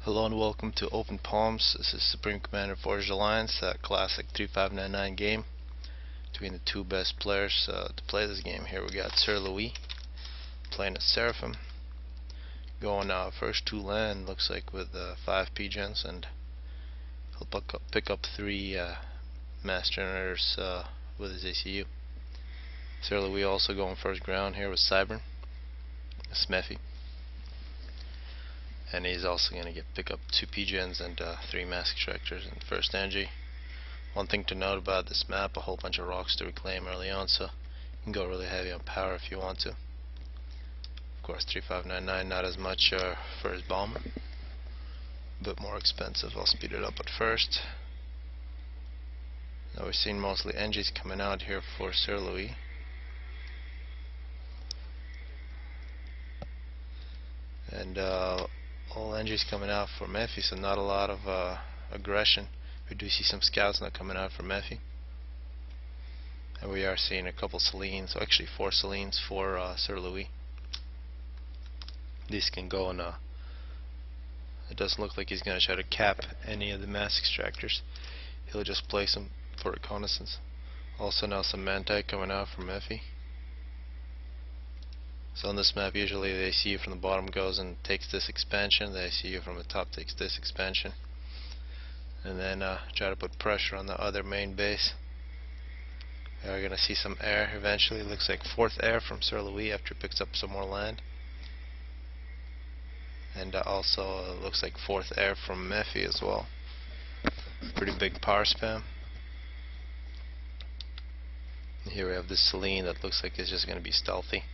Hello and welcome to Open Palms. This is Supreme Commander Forged Alliance, a classic 3599 game between the two best players to play this game. Here we got Sir Louis playing a Seraphim, going first to land, looks like with 5 P-gens, and he'll pick up 3 mass generators with his ACU. Sir Louis also going first ground here with Cybern, a Smeffy. And he's also going to pick up 2 P-gens and 3 mass extractors in first energy. One thing to note about this map, a whole bunch of rocks to reclaim early on, so you can go really heavy on power if you want to. Of course 3599 not as much for his bomber, a bit more expensive. I'll speed it up at first. Now we're seeing mostly NGs coming out here for Sir Louis. And all NGs coming out for Mephi, so not a lot of aggression. We do see some scouts now coming out for Mephi. And we are seeing a couple Selines, so actually 4 Selines for Sir Louis. These can go in it doesn't look like he's going to try to cap any of the mass extractors. He'll just place them for reconnaissance. Also now some Manti coming out for Mephi. So on this map usually the ACU from the bottom goes and takes this expansion, the ACU from the top takes this expansion, and then try to put pressure on the other main base. We are going to see some air eventually. It looks like 4th air from Sir Louis after he picks up some more land. And also looks like 4th air from Mephi as well. Pretty big power spam. And here we have this Celine that looks like it's just going to be stealthy.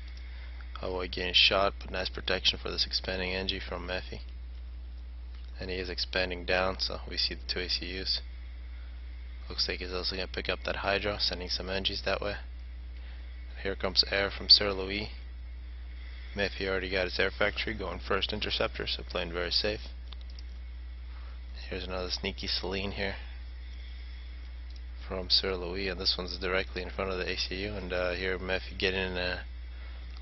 Avoid getting shot, but nice protection for this expanding NG from Mephi. And he is expanding down, so we see the 2 ACUs. Looks like he's also going to pick up that Hydra, sending some NGs that way. Here comes air from Sir Louis. Mephi already got his air factory, going first interceptor, so playing very safe. Here's another sneaky Celine here from Sir Louis, and this one's directly in front of the ACU. And here Mephi getting in a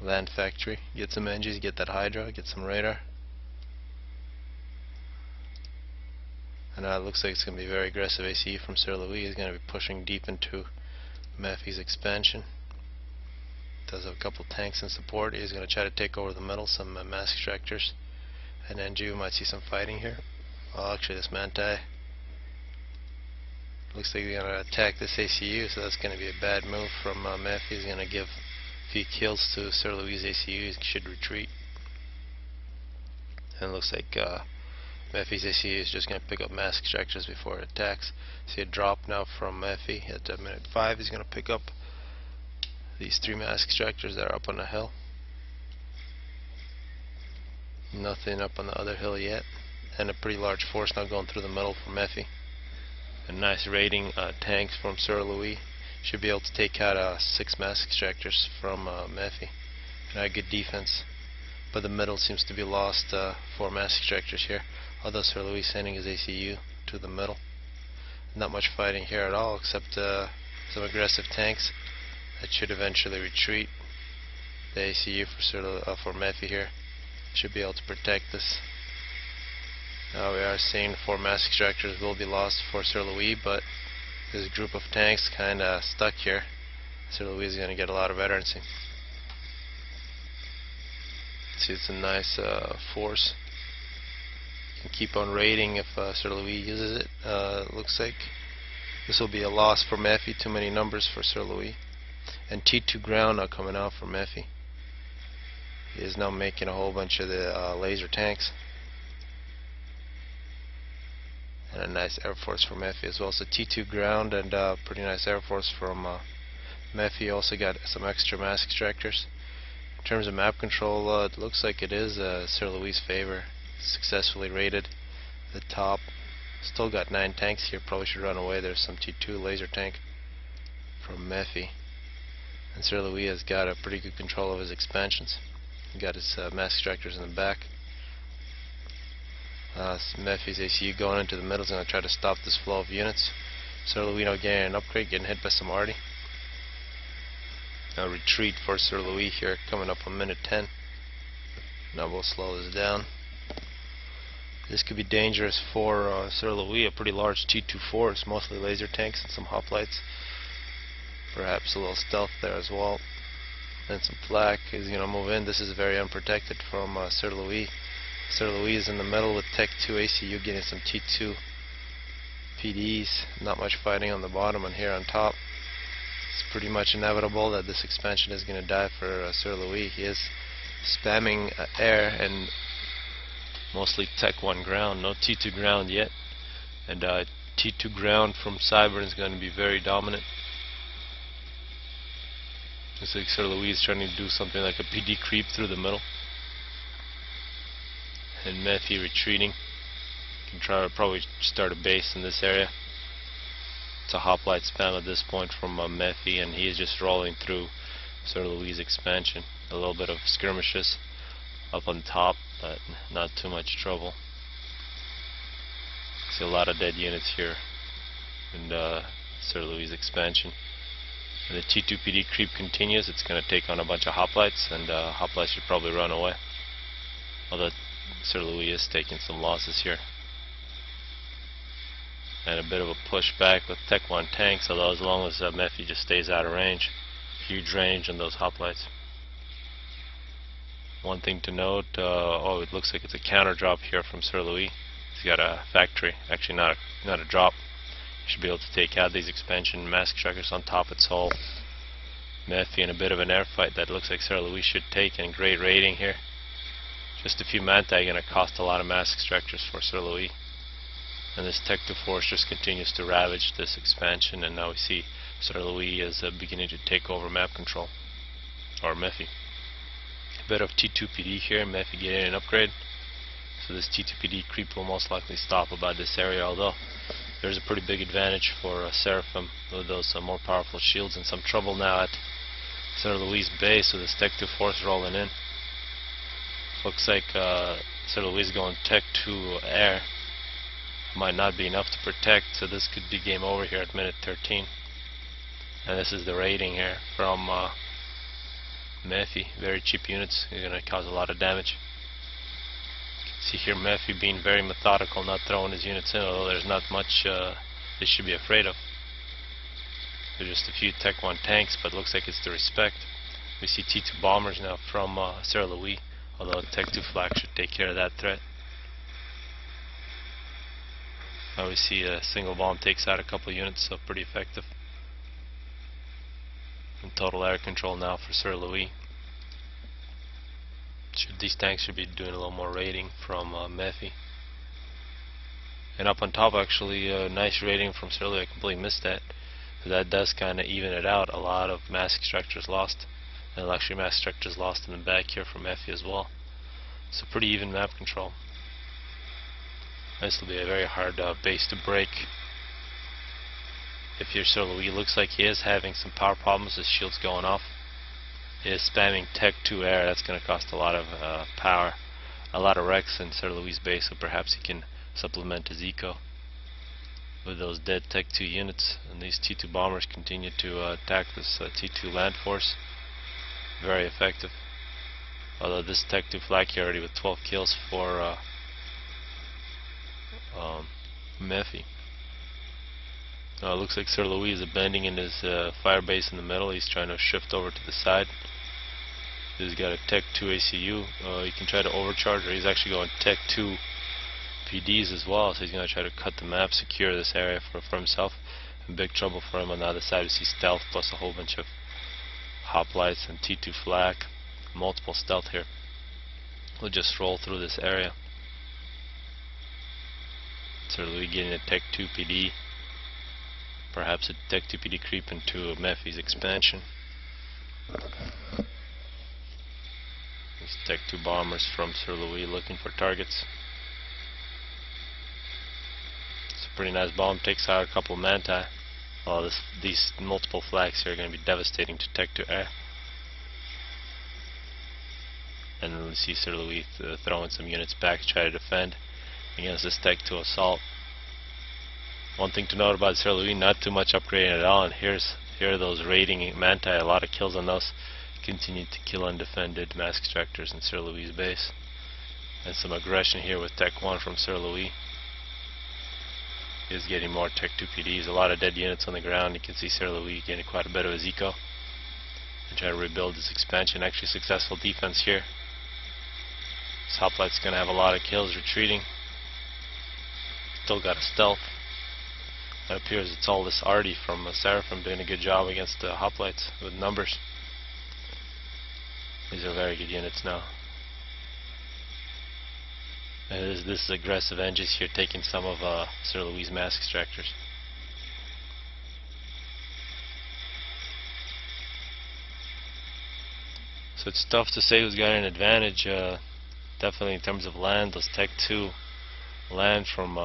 land factory, get some NGs, get that Hydra, get some radar. And it looks like it's going to be very aggressive ACU from Sir Louis. He's going to be pushing deep into Mephi's expansion. Does have a couple tanks in support. He's going to try to take over the middle, some mass extractors. And NG, we might see some fighting here. Well, actually this Manti looks like they're going to attack this ACU, so that's going to be a bad move from Mephi. He's going to give a few kills to Sir Louis' ACU. He should retreat. And it looks like Mephi's ACU is just going to pick up mass extractors before it attacks. See a drop now from Mephi at minute 5. He's going to pick up these 3 mass extractors that are up on the hill. Nothing up on the other hill yet. And a pretty large force now going through the middle for Mephi. And nice raiding tanks from Sir Louis. Should be able to take out 6 mass extractors from Mephi. And a good defense. But the middle seems to be lost for mass extractors here. Although Sir Louis sending his ACU to the middle. Not much fighting here at all, except some aggressive tanks that should eventually retreat. The ACU for Mephi here should be able to protect this. Now we are seeing 4 mass extractors will be lost for Sir Louis, but this group of tanks kinda stuck here. Sir Louis is going to get a lot of veterancy. See, it's a nice force. You can keep on raiding if Sir Louis uses it. Looks like this will be a loss for Mephi. Too many numbers for Sir Louis. And T2 ground now coming out for Mephi. He is now making a whole bunch of the laser tanks. And a nice air force for Mephi as well. So T2 ground and pretty nice air force from Mephi. Also got some extra mass extractors. In terms of map control, it looks like it is Sir Louis' favor. Successfully raided the top. Still got 9 tanks here. Probably should run away. There's some T2 laser tank from Mephi. And Sir Louis has got a pretty good control of his expansions. He got his mass extractors in the back. Mephi's ACU going into the middle is going to try to stop this flow of units. Sir Louis now getting an upgrade, getting hit by some arty. Now retreat for Sir Louis here, coming up on minute 10. Now we'll slow this down. This could be dangerous for Sir Louis, a pretty large T-24s, mostly laser tanks and some hoplites. Perhaps a little stealth there as well. And some flak is going to move in. This is very unprotected from Sir Louis. Sir Louis is in the middle with Tech 2 ACU getting some T2 PDs. Not much fighting on the bottom, and here on top it's pretty much inevitable that this expansion is going to die for Sir Louis. He is spamming air and mostly Tech 1 ground, no T2 ground yet, and T2 ground from Cyber is going to be very dominant. Looks like Sir Louis is trying to do something like a PD creep through the middle, and Methy retreating. Can try to probably start a base in this area. It's a hoplite spam at this point from Methy, and he is just rolling through Sir Louis' expansion. A little bit of skirmishes up on top, but not too much trouble. See a lot of dead units here in Sir Louis' expansion. And the T2 PD creep continues. It's going to take on a bunch of hoplites, and hoplites should probably run away. Although Sir Louis is taking some losses here. And a bit of a pushback with Tech 1 tanks, although as long as Methy just stays out of range. Huge range on those hoplites. One thing to note, oh, it looks like it's a counter drop here from Sir Louis. He's got a factory, actually not a drop. He should be able to take out these expansion mask trackers on top. It's all Methy in a bit of an air fight that looks like Sir Louis should take, and great raiding here. Just a few manta are going to cost a lot of mask extractors for Sir Louis. And this Tech 2 force just continues to ravage this expansion, and now we see Sir Louis is beginning to take over map control. Or Methy. A bit of T2 PD here, Methy getting an upgrade. So this T2 PD creep will most likely stop about this area, although there's a pretty big advantage for Seraphim with those more powerful shields, and some trouble now at Sir Louis' base with this Tech 2 force rolling in. Looks like Sir Louis going Tech 2 air. Might not be enough to protect, so this could be game over here at minute 13. And this is the raiding here from Methy. Very cheap units, are going to cause a lot of damage. You can see here Methy being very methodical, not throwing his units in, although there's not much they should be afraid of. There's just a few Tech 1 tanks, but it looks like it's the respect. We see T2 bombers now from Sir Louis, although Tech 2 flak should take care of that threat. Now we see a single bomb takes out a couple units, so pretty effective. And total air control now for Sir Louis. These tanks should be doing a little more raiding from Methy. And up on top, actually, nice raiding from Sir Louis. I completely missed that. But that does kind of even it out. A lot of mass extractors lost, and luxury mass extractors lost in the back here from Methy as well. So pretty even map control. This will be a very hard base to break. If you're Sir Louis, looks like he is having some power problems. His shield's going off. He is spamming Tech 2 air. That's going to cost a lot of power, a lot of wrecks in Sir Louis' base. So perhaps he can supplement his eco with those dead Tech 2 units. And these T2 bombers continue to attack this T2 land force. Very effective. Although this Tech 2 flak here already with 12 kills for Methy. Looks like Sir Louis is abandoning his fire base in the middle. He's trying to shift over to the side. He's got a Tech 2 ACU. He can try to overcharge, or he's actually going Tech 2 PDs as well. So he's going to try to cut the map, secure this area for himself. And big trouble for him on the other side. We see stealth plus a whole bunch of hoplites and T2 flak. Multiple stealth here. We'll just roll through this area. Sir Louis getting a Tech 2 PD. Perhaps a Tech 2 PD creep into Methy's expansion. These Tech 2 bombers from Sir Louis looking for targets. It's a pretty nice bomb, takes out a couple of manta. Well, these multiple flags here are going to be devastating to Tech 2 air. And then we see Sir Louis throwing some units back to try to defend against this Tech 2 assault. One thing to note about Sir Louis, not too much upgrading at all, and here are those raiding manta, a lot of kills on those. Continue to kill undefended mask extractors in Sir Louis' base. And some aggression here with Tech 1 from Sir Louis. He is getting more Tech 2 PDs, a lot of dead units on the ground. You can see Sir Louis getting quite a bit of his eco and trying to rebuild his expansion. Actually successful defense here. This hoplite's going to have a lot of kills retreating. Still got a stealth. It appears it's all this Artie from Seraphim doing a good job against the hoplites with numbers. These are very good units now. And this is aggressive engines here taking some of Sir Louis' mass extractors. So it's tough to say who's got an advantage. Definitely in terms of land, those Tech 2 land from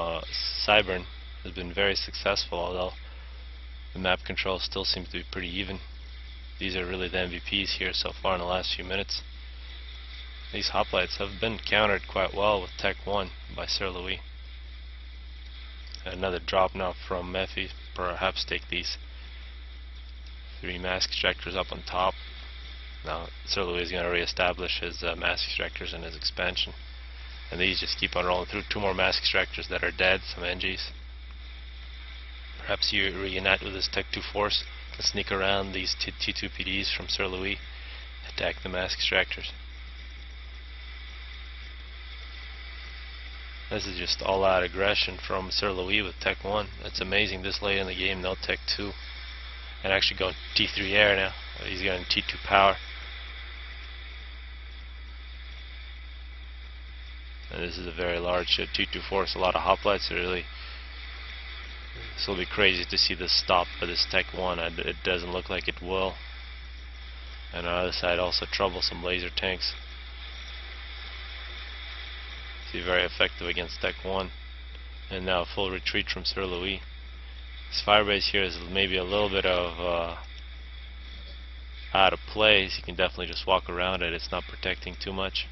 Cybern has been very successful, although the map control still seems to be pretty even. These are really the MVPs here so far in the last few minutes. These hoplites have been countered quite well with Tech 1 by Sir Louis. Another drop now from Mephi. Perhaps take these 3 mass extractors up on top. Now Sir Louis is going to re-establish his mass extractors and his expansion. And these just keep on rolling through. 2 more mass extractors that are dead, some NGs. Perhaps you reunite with his Tech 2 force and sneak around these T2 PDs from Sir Louis, attack the mass extractors. This is just all-out aggression from Sir Louis with Tech 1. It's amazing this late in the game, no Tech 2. And actually going T3 air now. He's going T2 power. And this is a very large T2 force. A lot of hoplites are really... This will be crazy to see this stop for this Tech 1. It doesn't look like it will. And on the other side also troublesome laser tanks. See, very effective against Tech 1. And now full retreat from Sir Louis. This firebase here is maybe a little bit of out of place. You can definitely just walk around it. It's not protecting too much.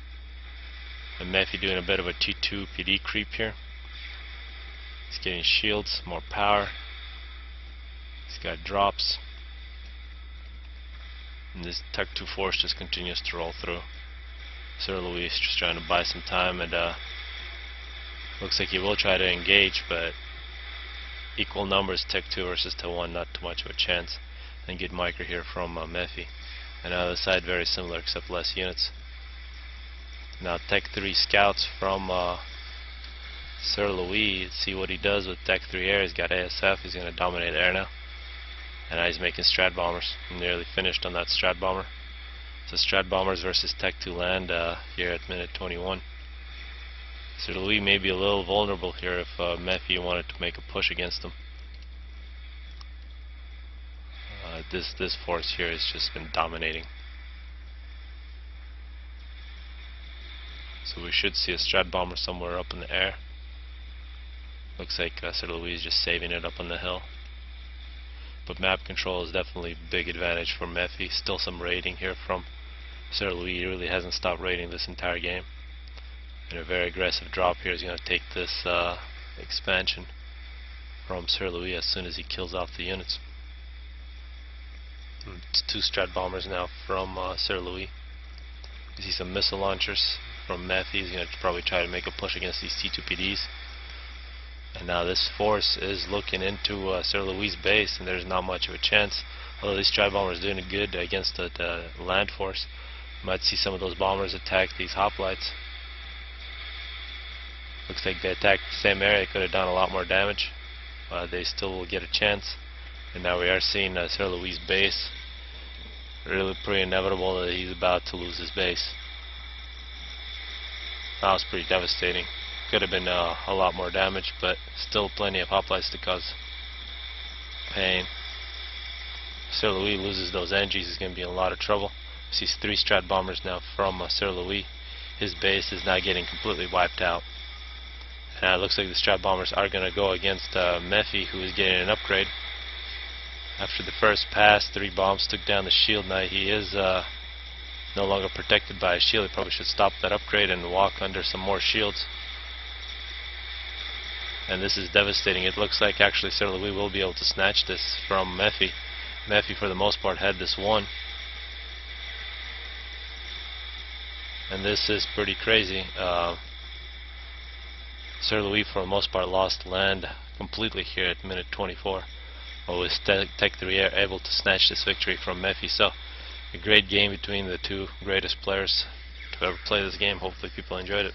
And Mephi doing a bit of a T2 PD creep here. He's getting shields, more power. He's got drops. And this Tech 2 force just continues to roll through. Sir Louis is just trying to buy some time, and looks like he will try to engage, but equal numbers, Tech 2 versus Tech 1, not too much of a chance. And good micro here from Mephi. And on the other side, very similar except less units. Now Tech 3 scouts from Sir Louis. Let's see what he does with Tech 3 air. He's got ASF, he's going to dominate air now. And now he's making Strat Bombers. Nearly finished on that Strat Bomber. So Strat Bombers versus Tech 2 land here at minute 21. Sir Louis may be a little vulnerable here if Mephi wanted to make a push against him. This force here has just been dominating. So we should see a Strat Bomber somewhere up in the air. Looks like Sir Louis is just saving it up on the hill. But map control is definitely a big advantage for Mephi. Still some raiding here from Sir Louis. He really hasn't stopped raiding this entire game. And a very aggressive drop here is going to take this expansion from Sir Louis as soon as he kills off the units. It's 2 Strat Bombers now from Sir Louis. You see some missile launchers from Mephi. He's going to probably try to make a push against these T2 PDs. And now this force is looking into Sir Louis' base, and there's not much of a chance. Although this Strat Bomber is doing good against the land force. Might see some of those bombers attack these hoplites. Looks like they attacked the same area. Could have done a lot more damage. They still will get a chance. And now we are seeing Sir Louis' base. Really pretty inevitable that he's about to lose his base. That was pretty devastating. Could have been a lot more damage, but still plenty of hoplites to cause pain. If Sir Louis loses those NGs, he's going to be in a lot of trouble. He sees 3 Strat Bombers now from Sir Louis. His base is now getting completely wiped out. And it looks like the Strat Bombers are going to go against Mephi, who is getting an upgrade. After the first pass, 3 bombs took down the shield. Now he is no longer protected by a shield. He probably should stop that upgrade and walk under some more shields. And this is devastating. It looks like actually Sir Louis will be able to snatch this from Mephi. Mephi for the most part had this one. And this is pretty crazy. Sir Louis for the most part lost land completely here at minute 24. Always Tech 3 Air able to snatch this victory from Mephi. So a great game between the two greatest players to ever play this game. Hopefully people enjoyed it.